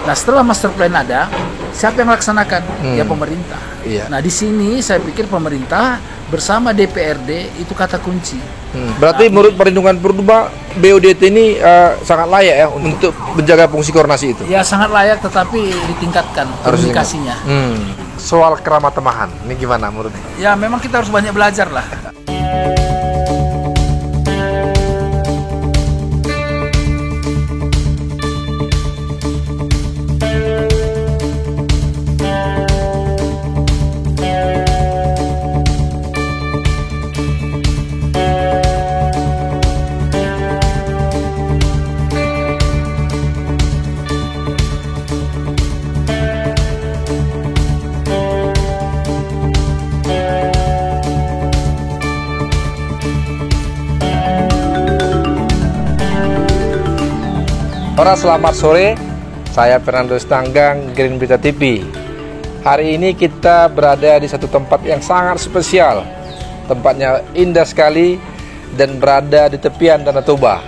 Nah, setelah master plan ada, siapa yang laksanakan? Ya pemerintah. Iya. Nah, di sini saya pikir pemerintah bersama DPRD itu kata kunci. Berarti menurut perlindungan purba, BODT ini sangat layak ya untuk menjaga fungsi koordinasi itu. Ya sangat layak, tetapi ditingkatkan komunikasinya. Soal keramah tamahan, ini gimana menurutnya? Ya memang kita harus banyak belajar lah. Selamat sore, saya Fernando Stanggang, Green Berita TV. Hari ini kita berada di satu tempat yang sangat spesial. Tempatnya indah sekali dan berada di tepian Danau Toba.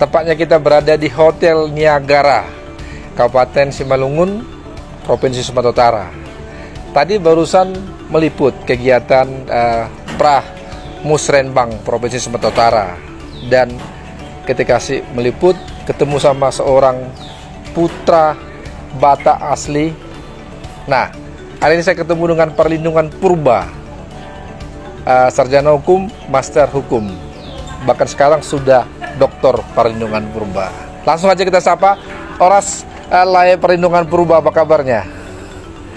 Tepatnya kita berada di Hotel Niagara, Kabupaten Simalungun, Provinsi Sumatera Utara. Tadi barusan meliput kegiatan Prah Musrenbang Provinsi Sumatera Utara. Dan ketika meliput, ketemu sama seorang putra Batak asli. Nah, hari ini saya ketemu dengan perlindungan purba, sarjana hukum, master hukum, bahkan sekarang sudah doktor perlindungan purba. Langsung aja kita sapa. Oras Lai perlindungan purba, apa kabarnya?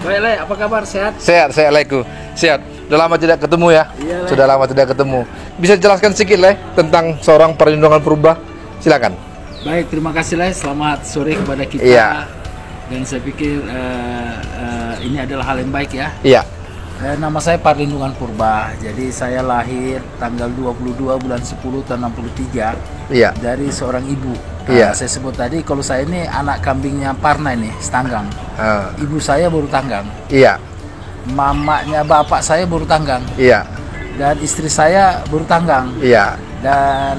Baik, Lai, apa kabar? Sehat? Sehat, Laiku. Sehat. Sudah lama tidak ketemu ya? Iya, Lai. Sudah lama tidak ketemu. Bisa jelaskan sedikit, Lai, tentang seorang perlindungan purba? Silakan. Baik, terima kasih Lai. Selamat sore kepada kita. Iya. Dan saya pikir ini adalah hal yang baik ya. Iya. Nama saya Perlindungan Purba. Jadi saya lahir tanggal 22 bulan 10 tahun 63. Iya. Dari seorang ibu. Iya. Saya sebut tadi kalau saya ini anak kambingnya Parna ini, Stanggang. Ibu saya baru tanggang. Iya. Mamanya bapak saya baru tanggang. Iya. Dan istri saya baru tanggang. Iya. Dan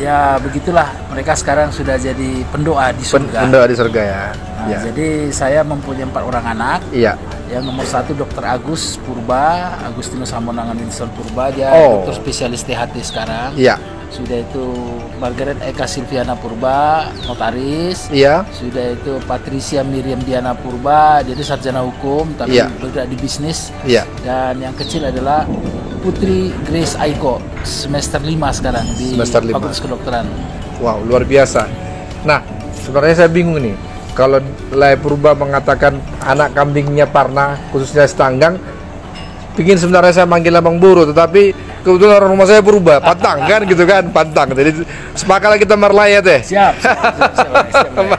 ya begitulah, mereka sekarang sudah jadi pendoa di surga. Pendoa di surga ya. Nah, Ya. Jadi saya mempunyai 4 orang anak. Iya. Yang nomor 1 Dr. Agus Purba, Agustinus Hamonangan Wilson Purba, dia dokter spesialis THT sekarang. Iya. Sudah itu Margaret Eka Silviana Purba, notaris. Iya. Sudah itu Patricia Miriam Diana Purba, jadi sarjana hukum tapi bergerak di bisnis. Iya. Dan yang kecil adalah Putri Grace Aiko, semester 5 sekarang di Fakultas Kedokteran. Wow, luar biasa. Nah, sebenarnya saya bingung nih. Kalau Lai Purba mengatakan anak kambingnya Parna, khususnya Stanggang, pingin sebenarnya saya manggil Abang Buru, tetapi kebetulan orang rumah saya Purba, Pantang kan gitu kan, Pantang. Jadi sepakatlah kita merlaya teh. Siap.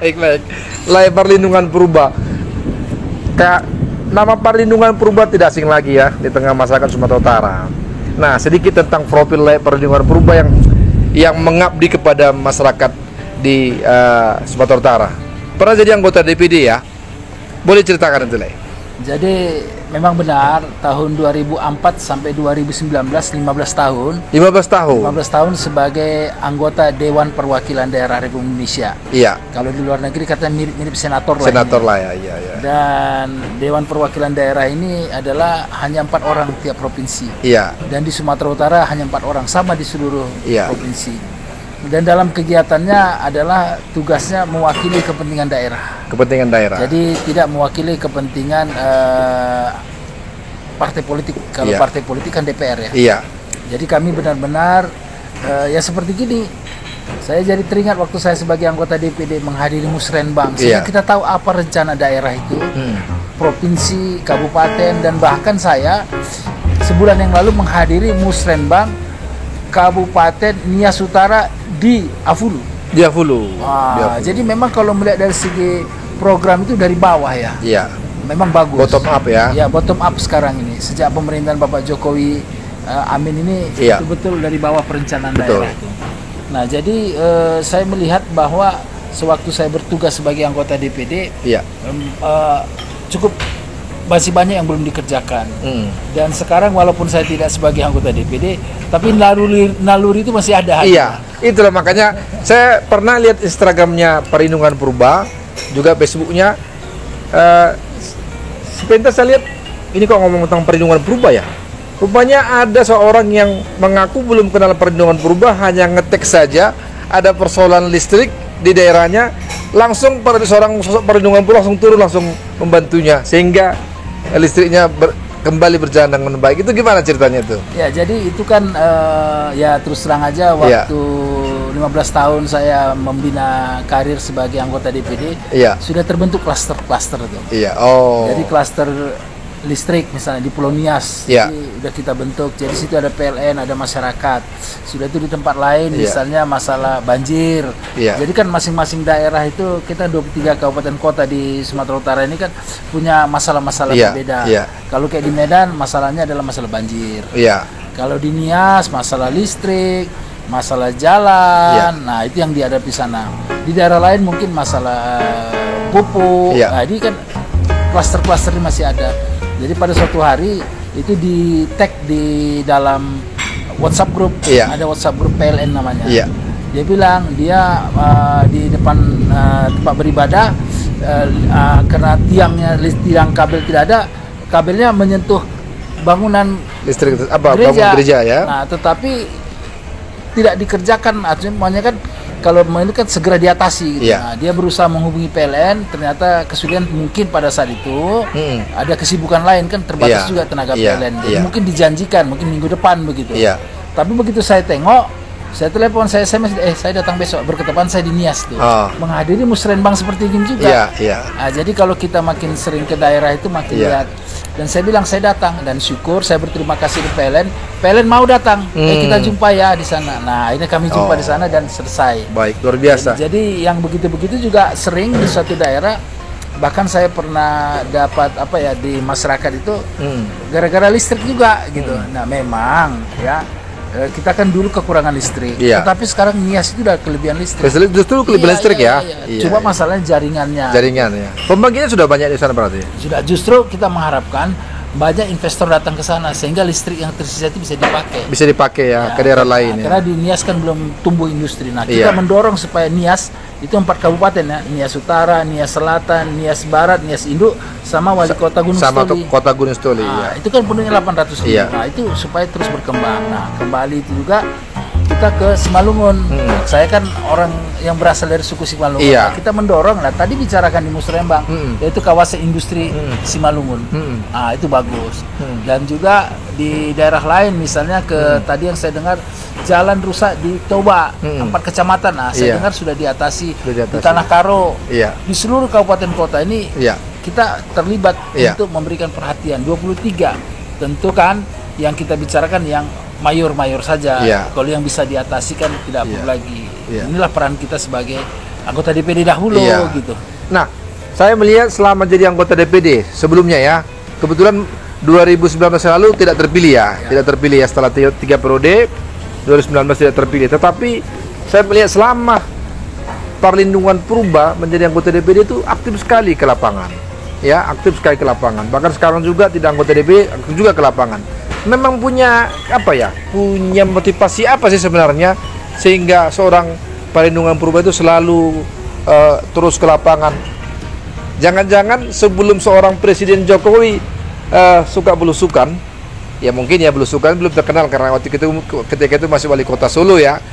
Baik. Lai Perlindungan Purba. Nama Perlindungan Purba tidak asing lagi ya di tengah masyarakat Sumatera Utara. Nah, sedikit tentang profil Lai Perlindungan Purba yang mengabdi kepada masyarakat di Sumatera Utara. Pernah jadi anggota DPD ya? Boleh ceritakan itu, Lai? Jadi memang benar tahun 2004 sampai 2019 15 tahun. 15 tahun. 15 tahun sebagai anggota Dewan Perwakilan Daerah Republik Indonesia. Iya. Kalau di luar negeri katanya mirip-mirip senator lah. Senator lah ya, iya. Dan Dewan Perwakilan Daerah ini adalah hanya 4 orang tiap provinsi. Iya. Dan di Sumatera Utara hanya 4 orang, sama di seluruh provinsi. Dan dalam kegiatannya adalah tugasnya mewakili kepentingan daerah. Kepentingan daerah. Jadi tidak mewakili kepentingan partai politik. Kalau partai politik kan DPR ya. Iya. Jadi kami benar-benar ya seperti gini. Saya jadi teringat waktu saya sebagai anggota DPD menghadiri Musrenbang. Sehingga kita tahu apa rencana daerah itu, provinsi, kabupaten, dan bahkan saya sebulan yang lalu menghadiri Musrenbang Kabupaten Nias Utara di Afulu. Di Afulu. Jadi memang kalau melihat dari segi program itu dari bawah ya. Iya. Memang bagus. Bottom up ya. Ya, bottom up sekarang ini. Sejak pemerintahan Bapak Jokowi Amin ini betul-betul dari bawah perencanaan daerah itu. Nah, jadi saya melihat bahwa sewaktu saya bertugas sebagai anggota DPD, cukup masih banyak yang belum dikerjakan. Dan sekarang walaupun saya tidak sebagai anggota DPD, tapi naluri itu masih ada. Iya, itulah makanya saya pernah lihat Instagramnya Perlindungan Purba. juga Facebooknya. Sebentar saya lihat ini kok ngomong tentang perlindungan purba ya. Rupanya ada seorang yang mengaku belum kenal perlindungan purba, hanya ngetek saja ada persoalan listrik di daerahnya, langsung seorang sosok perlindungan purba langsung turun, langsung membantunya sehingga listriknya kembali berjalan dengan baik. Itu gimana ceritanya itu? Ya, jadi itu kan ya terus terang aja waktu 15 tahun saya membina karir sebagai anggota DPD, sudah terbentuk klaster-klaster itu. Jadi klaster listrik misalnya di Pulau Nias, sudah kita bentuk. Jadi situ ada PLN, ada masyarakat. Sudah itu di tempat lain misalnya masalah banjir. Jadi kan masing-masing daerah itu, kita 23 kabupaten kota di Sumatera Utara ini kan punya masalah-masalah berbeda. Kalau kayak di Medan masalahnya adalah masalah banjir. Kalau di Nias masalah listrik, masalah jalan. Nah, itu yang dihadapi sana. Di daerah lain mungkin masalah pupuk. Nah, ini kan klaster-klaster ini masih ada. Jadi pada suatu hari itu di tag di dalam WhatsApp grup, ada WhatsApp grup PLN namanya. Dia bilang dia di depan tempat beribadah karena tiang kabel tidak ada, kabelnya menyentuh bangunan listrik bangunan gereja ya. Nah, tetapi tidak dikerjakan, artinya kan kalau ini kan segera diatasi gitu. Nah, dia berusaha menghubungi PLN, ternyata kesulitan mungkin pada saat itu ada kesibukan lain kan, terbatas juga tenaga PLN. Jadi mungkin dijanjikan mungkin minggu depan begitu. Tapi begitu saya tengok, saya telepon, saya SMS, saya datang besok, berketepatan saya di Nias tuh menghadiri musrenbang seperti ini juga. Nah, jadi kalau kita makin sering ke daerah itu makin lihat. Dan saya bilang saya datang, dan syukur saya berterima kasih di PLN. PLN mau datang, kita jumpa ya di sana. Nah, ini kami jumpa di sana dan selesai. Baik, luar biasa. Jadi yang begitu-begitu juga sering di suatu daerah. Bahkan saya pernah dapat di masyarakat itu gara-gara listrik juga gitu. Nah, memang ya kita kan dulu kekurangan listrik, tetapi sekarang Nias itu udah kelebihan listrik. Justru kelebihan listrik ya. Cuma masalahnya jaringannya. Pembagiannya sudah banyak di sana berarti. Sudah, justru kita mengharapkan banyak investor datang ke sana sehingga listrik yang tersisa itu bisa dipakai. Bisa dipakai ya ke daerah lain. Karena di Nias kan belum tumbuh industri. Nah, kita mendorong supaya Nias itu 4 kabupaten ya, Nias Utara, Nias Selatan, Nias Barat, Nias Induk, sama wali kota Gunung Stoli. Kota Gunung Stoli. Nah, itu kan penduduknya 800.000. Nah, itu supaya terus berkembang. Nah, kembali itu juga kita ke Simalungun. Saya kan orang yang berasal dari suku Simalungun. Nah, kita mendorong. Nah, tadi bicarakan di musrenbang, yaitu kawasan industri Simalungun. Nah, itu bagus. Dan juga di daerah lain, misalnya tadi yang saya dengar jalan rusak di Toba, 4 kecamatan. Nah, saya dengar sudah diatasi di Tanah Karo. Di seluruh kabupaten kota ini kita terlibat untuk memberikan perhatian. 23 tentu kan yang kita bicarakan yang mayor-mayor saja. Kalau yang bisa diatasi kan tidak perlu lagi. Inilah peran kita sebagai anggota DPD dahulu gitu. Nah, saya melihat selama jadi anggota DPD sebelumnya ya, kebetulan 2019 lalu tidak terpilih ya, setelah 3 periode 2019 tidak terpilih. Tetapi saya melihat selama perlindungan purba menjadi anggota DPD itu aktif sekali ke lapangan. Aktif sekali ke lapangan. Bahkan sekarang juga tidak anggota DPD, aktif juga ke lapangan. Memang punya punya motivasi apa sih sebenarnya sehingga seorang perlindungan purba itu selalu terus ke lapangan? Jangan-jangan sebelum seorang Presiden Jokowi suka belusukan, ya mungkin ya belusukan belum terkenal karena ketika itu masih wali kota Solo ya.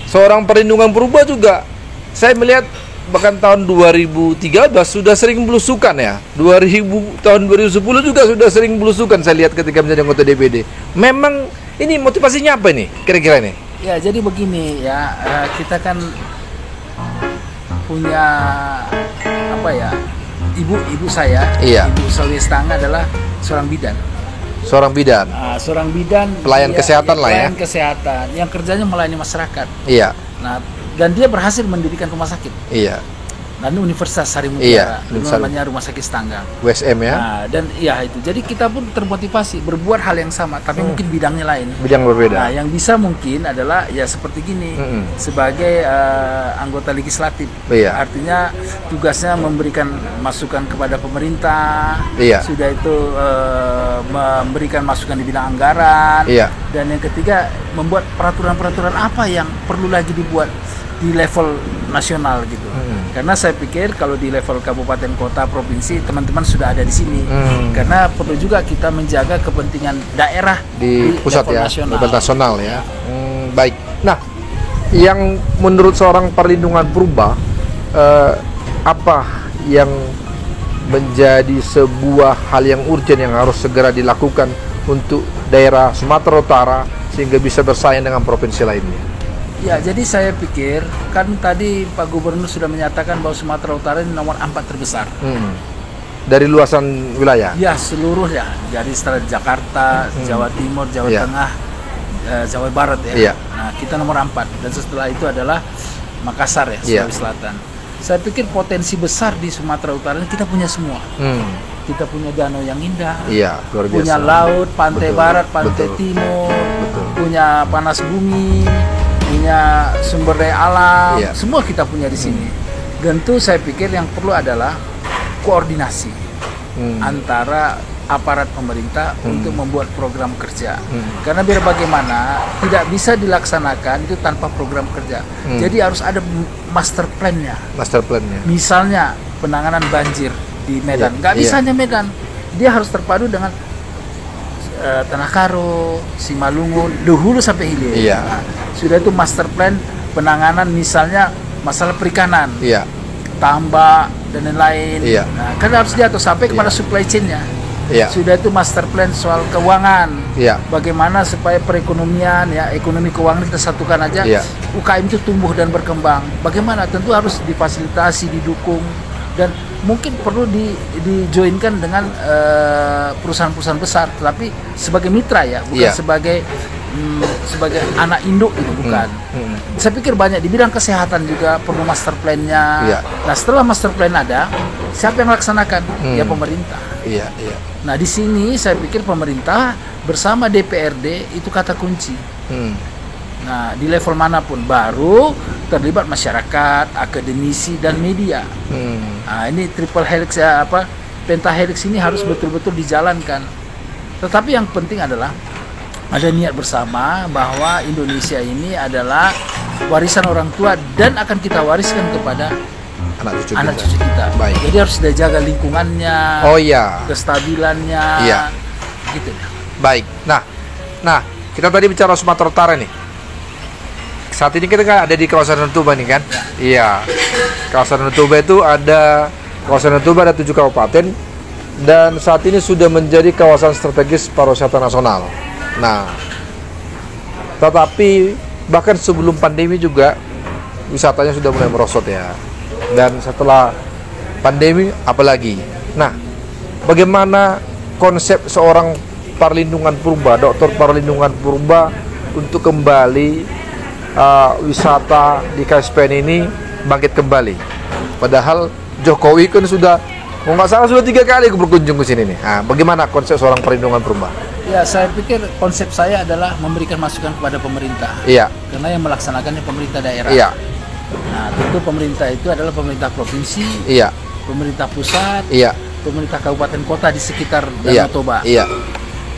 Seorang perlindungan purba juga saya melihat bahkan tahun 2013 sudah sering belusukan ya. Tahun 2010 juga sudah sering belusukan saya lihat ketika menjadi anggota DPD. Memang ini motivasinya apa ini kira-kira ini? Ya, jadi begini ya, kita kan punya ibu saya, Ibu Sawi Stanga adalah seorang bidan. Seorang bidan pelayan kesehatan lah ya. Pelayan kesehatan yang kerjanya melayani masyarakat. Nah, dan dia berhasil mendirikan rumah sakit. Dan Universitas Sari Mutiara, namanya Rumah Sakit Stanggang. USM ya. Nah, dan itu. Jadi kita pun termotivasi berbuat hal yang sama, tapi mungkin bidangnya lain. Bidang berbeda. Nah, yang bisa mungkin adalah ya seperti gini, sebagai anggota legislatif. Artinya tugasnya memberikan masukan kepada pemerintah. Sudah itu memberikan masukan di bidang anggaran. Dan yang ketiga membuat peraturan-peraturan apa yang perlu lagi dibuat di level nasional gitu. Karena saya pikir kalau di level kabupaten, kota, provinsi, teman-teman sudah ada di sini. Karena perlu juga kita menjaga kepentingan daerah di pusat level ya, nasional. level nasional ya. Baik. Nah, yang menurut seorang perlindungan purba, apa yang menjadi sebuah hal yang urgent yang harus segera dilakukan untuk daerah Sumatera Utara sehingga bisa bersaing dengan provinsi lainnya? Ya, jadi saya pikir kan tadi Pak Gubernur sudah menyatakan bahwa Sumatera Utara ini nomor 4 terbesar. Dari luasan wilayah? Ya, seluruhnya. Jadi setelah Jakarta, Jawa Timur, Jawa Tengah, Jawa Barat ya. Nah, kita nomor 4 dan setelah itu adalah Makassar ya, Sulawesi Selatan. Saya pikir potensi besar di Sumatera Utara ini kita punya semua. Kita punya danau yang indah, luar biasa. Punya laut, pantai barat, pantai timur, punya panas bumi, punya sumber daya alam, semua kita punya di sini. Dan itu saya pikir yang perlu adalah koordinasi antara aparat pemerintah untuk membuat program kerja. Karena biar bagaimana tidak bisa dilaksanakan itu tanpa program kerja. Jadi harus ada master plan-nya. Misalnya penanganan banjir di Medan, nggak bisa hanya Medan, dia harus terpadu dengan Tanah Karo, Simalungun, dari hulu sampai hilir. Nah, sudah itu master plan penanganan misalnya masalah perikanan, tambak dan lain-lain. Nah, kan harus diatur sampai kepada supply chain-nya. Sudah itu master plan soal keuangan, bagaimana supaya perekonomian ekonomi keuangan kita satukan aja, UKM itu tumbuh dan berkembang. Bagaimana? Tentu harus difasilitasi, didukung, dan mungkin perlu dijoinkan dengan perusahaan-perusahaan besar, tetapi sebagai mitra ya, bukan sebagai anak induk itu, bukan. Saya pikir banyak di bidang kesehatan juga perlu master plan-nya. Nah, setelah master plan ada, siapa yang laksanakan? Ya pemerintah. Nah, di sini saya pikir pemerintah bersama DPRD itu kata kunci. Nah, di level manapun baru terlibat masyarakat, akademisi dan media. Nah, ini triple helix pentahelix ini harus betul-betul dijalankan. Tetapi yang penting adalah ada niat bersama bahwa Indonesia ini adalah warisan orang tua dan akan kita wariskan kepada anak cucu kita. Baik. Jadi harus dijaga lingkungannya, kestabilannya, gitu. Baik. Nah, kita tadi bicara Sumatera Utara nih. Saat ini kita kan ada di kawasan Danau Toba nih kan? Kawasan Danau Toba itu ada 7 kabupaten dan saat ini sudah menjadi kawasan strategis pariwisata nasional. Nah, tetapi bahkan sebelum pandemi juga wisatanya sudah mulai merosot ya. Dan setelah pandemi apalagi. Nah, bagaimana konsep seorang perlindungan purba, dokter perlindungan purba untuk kembali wisata di KSPN ini bangkit kembali? Padahal Jokowi kan sudah, kalau nggak salah sudah 3 kali berkunjung ke sini nih. Nah, bagaimana konsep seorang perlindungan purba? Ya, saya pikir konsep saya adalah memberikan masukan kepada pemerintah. Karena yang melaksanakannya pemerintah daerah. Nah, tentu pemerintah itu adalah pemerintah provinsi, pemerintah pusat, pemerintah kabupaten kota di sekitar Danau Toba.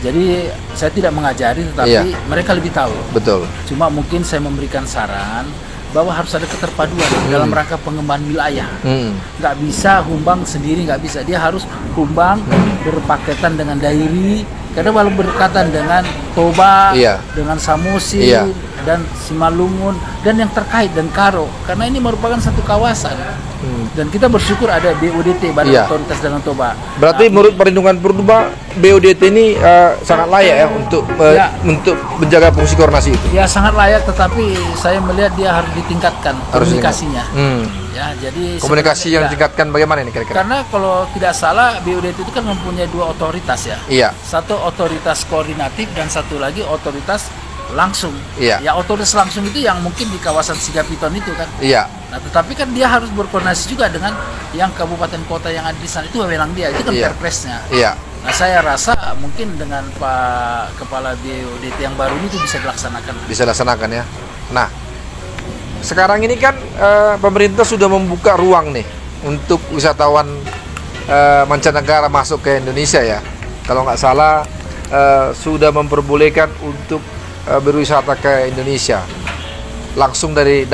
Jadi saya tidak mengajari, tetapi mereka lebih tahu. Betul. Cuma mungkin saya memberikan saran bahwa harus ada keterpaduan dalam rangka pengembangan wilayah. Nggak bisa Humbang sendiri, nggak bisa. Dia harus Humbang berpaketan dengan Dairi, karena walau berdekatan dengan Toba, dengan Samosir, dan Simalungun, dan yang terkait dan Karo, karena ini merupakan satu kawasan. Dan kita bersyukur ada BODT, Badan Otoritas Danau Toba. Berarti menurut perlindungan purba, BODT ini sangat layak ya untuk menjaga fungsi koordinasi itu. Ya, sangat layak, tetapi saya melihat dia harus ditingkatkan komunikasinya. Ya, jadi komunikasi yang ditingkatkan bagaimana ini kira-kira? Karena kalau tidak salah BODT itu kan mempunyai 2 otoritas ya. Satu otoritas koordinatif dan satu lagi otoritas langsung. Ya, otoritas langsung itu yang mungkin di kawasan Sigapiton itu kan. Nah, tetapi kan dia harus berkoordinasi juga dengan yang kabupaten kota yang ada di sana, itu wewenang dia, itu kan perpresnya. Nah, saya rasa mungkin dengan Pak Kepala BODT yang baru ini itu bisa dilaksanakan. Ya. Nah, sekarang ini kan pemerintah sudah membuka ruang nih untuk wisatawan mancanegara masuk ke Indonesia ya. Kalau nggak salah sudah memperbolehkan untuk berwisata ke Indonesia langsung dari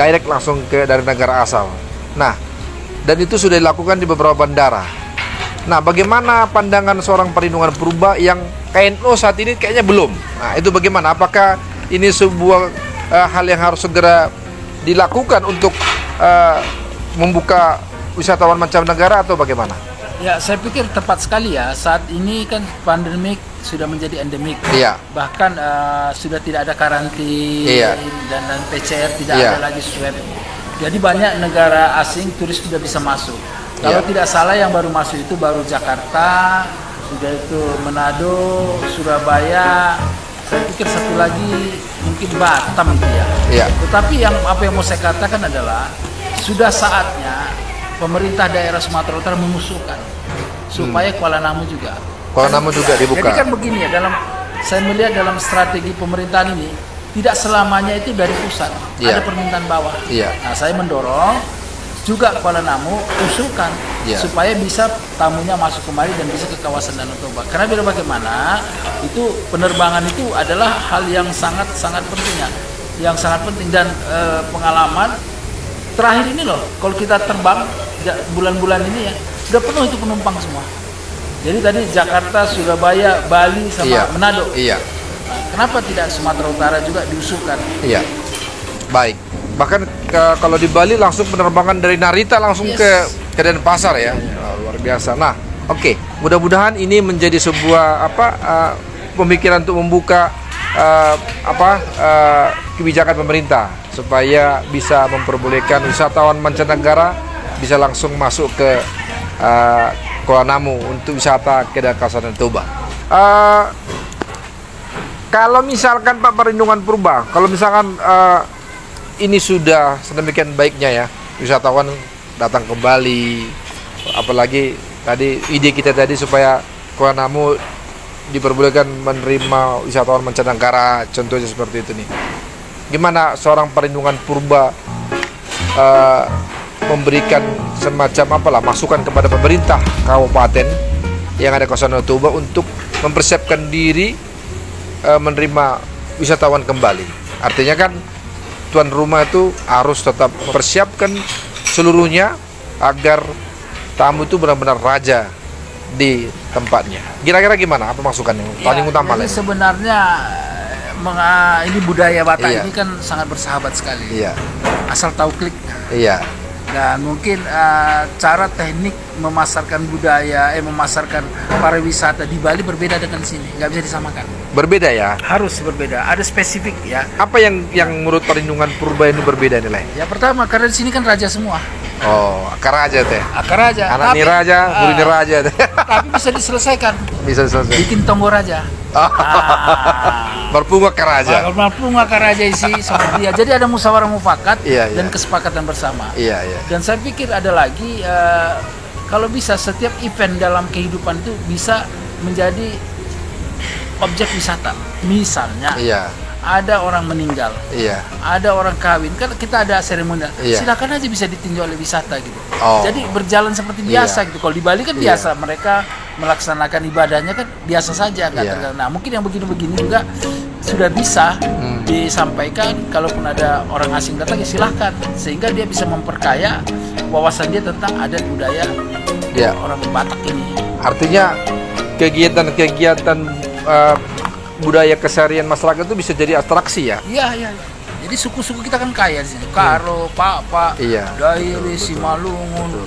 negara asal. Nah, dan itu sudah dilakukan di beberapa bandara. Nah, bagaimana pandangan seorang perlindungan purba yang KNO saat ini kayaknya belum? Nah, itu bagaimana? Apakah ini sebuah hal yang harus segera dilakukan untuk membuka wisatawan mancanegara atau bagaimana? Ya, saya pikir tepat sekali ya. Saat ini kan pandemik sudah menjadi endemik. Iya. Bahkan sudah tidak ada karantin, iya, dan PCR tidak ada lagi swab. Jadi banyak negara asing turis sudah bisa masuk. Kalau tidak salah yang baru masuk itu baru Jakarta, sudah itu Manado, Surabaya. Saya pikir satu lagi mungkin Batam itu ya. Iya. Tetapi apa yang mau saya katakan adalah sudah saatnya pemerintah daerah Sumatera Utara mengusulkan supaya Kuala Namu juga. Kuala Namu juga dibuka. Jadi kan begini ya, saya melihat dalam strategi pemerintahan ini tidak selamanya itu dari pusat, ada permintaan bawah. Nah, saya mendorong juga Kuala Namu usulkan supaya bisa tamunya masuk kemari dan bisa ke kawasan Danau Toba. Karena biar bagaimana itu penerbangan itu adalah hal yang sangat penting dan pengalaman terakhir ini loh, kalau kita terbang bulan-bulan ini ya, udah penuh itu penumpang semua. Jadi tadi Jakarta, Surabaya, Bali, sama Manado. Nah, kenapa tidak Sumatera Utara juga diusulkan? Iya. Baik. Bahkan kalau di Bali langsung penerbangan dari Narita langsung ke Denpasar ya. Luar biasa. Nah, oke. Mudah-mudahan ini menjadi sebuah pemikiran untuk membuka kebijakan pemerintah supaya bisa memperbolehkan wisatawan mancanegara bisa langsung masuk ke Kuala Namu untuk wisata ke kawasan Toba. Kalau misalkan Pak Perlindungan Purba, kalau misalkan ini sudah sedemikian baiknya ya, wisatawan datang ke Bali, apalagi tadi ide kita tadi supaya Kuala Namu diperbolehkan menerima wisatawan mancanegara, contohnya seperti itu nih. Gimana seorang perlindungan purba memberikan semacam masukan kepada pemerintah kabupaten yang ada kawasan Danau Toba untuk mempersiapkan diri menerima wisatawan kembali. Artinya kan tuan rumah itu harus tetap mempersiapkan seluruhnya agar tamu itu benar-benar raja di tempatnya. Kira-kira gimana? Apa masukannya? Paling utama lah. Sebenarnya ini budaya Batak ini kan sangat bersahabat sekali. Iya. Asal tahu klik. Iya. Dan mungkin cara teknik memasarkan budaya, memasarkan pariwisata di Bali berbeda dengan sini, nggak bisa disamakan. Berbeda ya? Harus berbeda, ada spesifik ya. Apa yang menurut perlindungan purba ini berbeda nilai? Ya pertama, karena di sini kan raja semua. Oh, akar raja teh. Akar raja. Anak ni raja, guru ni raja teh. Tapi bisa diselesaikan. Bisa diselesaikan. Bikin tonggo raja. Berpunggak ke raja. Berpunggak ke raja isi seperti dia. Jadi ada musyawarah mufakat dan kesepakatan bersama. Iya. Dan saya pikir ada lagi kalau bisa setiap event dalam kehidupan itu bisa menjadi objek wisata. Misalnya ada orang meninggal, ada orang kawin, kan kita ada seremonial, silakan aja bisa ditinjau oleh wisata gitu. Jadi berjalan seperti biasa gitu. Kalau di Bali kan biasa, mereka melaksanakan ibadahnya kan biasa saja, Nah mungkin yang begini-begini juga sudah bisa disampaikan. Kalaupun ada orang asing datang ya silahkan, sehingga dia bisa memperkaya wawasan dia tentang adat budaya orang Batak ini. Artinya kegiatan-kegiatan budaya keseharian masyarakat itu bisa jadi atraksi ya? Iya. Jadi suku-suku kita kan kaya di sini. Karo, Papa, Dairi, Simalungun,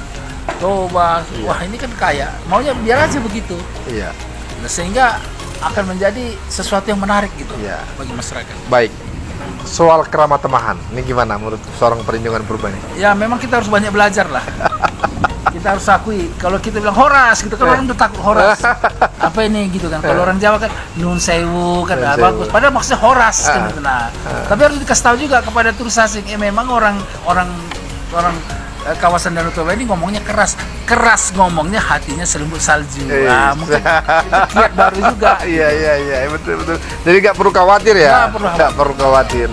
Toba. Wah, ini kan kaya. Maunya biar aja begitu. Iya. Nah, sehingga akan menjadi sesuatu yang menarik gitu bagi masyarakat. Baik. Soal Kerama Temahan, ini gimana menurut seorang perlindungan purba ini? Ya, memang kita harus banyak belajar lah. Kita harus akui, kalau kita bilang horas gitu kan orang udah takut horas. Apa ini gitu kan? Kalau orang Jawa kan nun sewu kan bagus. Padahal maksudnya horas kan. Nah, tapi harus dikasih tahu juga kepada turis asing. Memang orang kawasan Danau Toba ini ngomongnya keras ngomongnya, hatinya selembut salju. Nah, mungkin itu kiat baru juga. Iya, betul. Jadi nggak perlu khawatir ya. Nggak perlu khawatir.